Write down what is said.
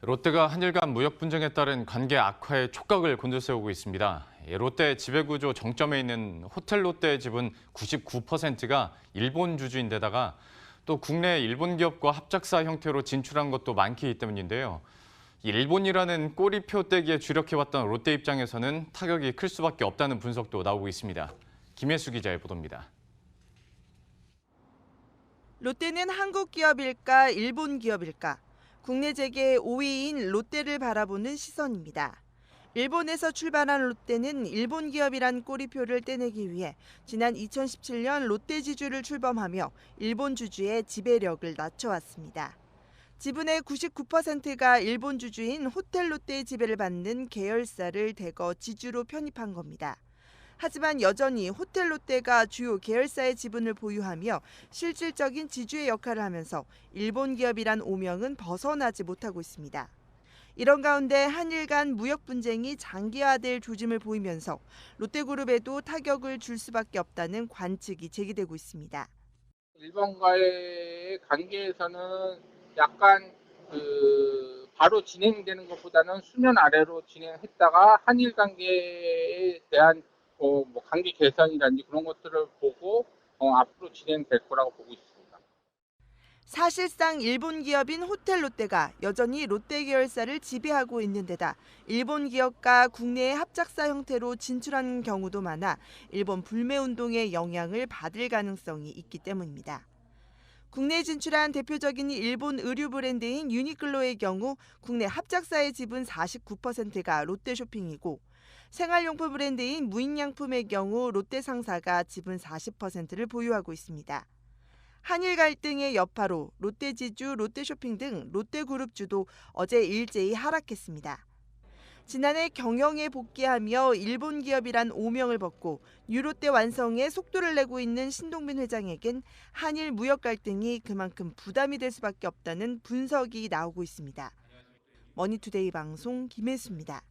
롯데가 한일 간 무역 분쟁에 따른 관계 악화에 촉각을 곤두세우고 있습니다. 롯데 지배구조 정점에 있는 호텔 롯데의 지분 99%가 일본 주주인데다가 또 국내 일본 기업과 합작사 형태로 진출한 것도 많기 때문인데요. 일본이라는 꼬리표 떼기에 주력해왔던 롯데 입장에서는 타격이 클 수밖에 없다는 분석도 나오고 있습니다. 김혜수 기자의 보도입니다. 롯데는 한국 기업일까 일본 기업일까? 국내 재계 5위인 롯데를 바라보는 시선입니다. 일본에서 출발한 롯데는 일본 기업이란 꼬리표를 떼내기 위해 지난 2017년 롯데 지주를 출범하며 일본 주주의 지배력을 낮춰왔습니다. 지분의 99%가 일본 주주인 호텔 롯데의 지배를 받는 계열사를 대거 지주로 편입한 겁니다. 하지만 여전히 호텔 롯데가 주요 계열사의 지분을 보유하며 실질적인 지주의 역할을 하면서 일본 기업이란 오명은 벗어나지 못하고 있습니다. 이런 가운데 한일 간 무역 분쟁이 장기화될 조짐을 보이면서 롯데그룹에도 타격을 줄 수밖에 없다는 관측이 제기되고 있습니다. 일본과의 관계에서는 약간 바로 진행되는 것보다는 수면 아래로 진행했다가 한일 관계에 대한 관계 개선이라든지 그런 것들을 보고 앞으로 진행될 거라고 보고 있습니다. 사실상 일본 기업인 호텔 롯데가 여전히 롯데 계열사를 지배하고 있는 데다 일본 기업과 국내의 합작사 형태로 진출하는 경우도 많아 일본 불매 운동의 영향을 받을 가능성이 있기 때문입니다. 국내에 진출한 대표적인 일본 의류 브랜드인 유니클로의 경우 국내 합작사의 지분 49%가 롯데쇼핑이고 생활용품 브랜드인 무인양품의 경우 롯데 상사가 지분 40%를 보유하고 있습니다. 한일 갈등의 여파로 롯데지주, 롯데쇼핑 등 롯데그룹주도 어제 일제히 하락했습니다. 지난해 경영에 복귀하며 일본 기업이란 오명을 벗고 뉴롯데 완성에 속도를 내고 있는 신동빈 회장에겐 한일 무역 갈등이 그만큼 부담이 될 수밖에 없다는 분석이 나오고 있습니다. 머니투데이 방송 김혜수입니다.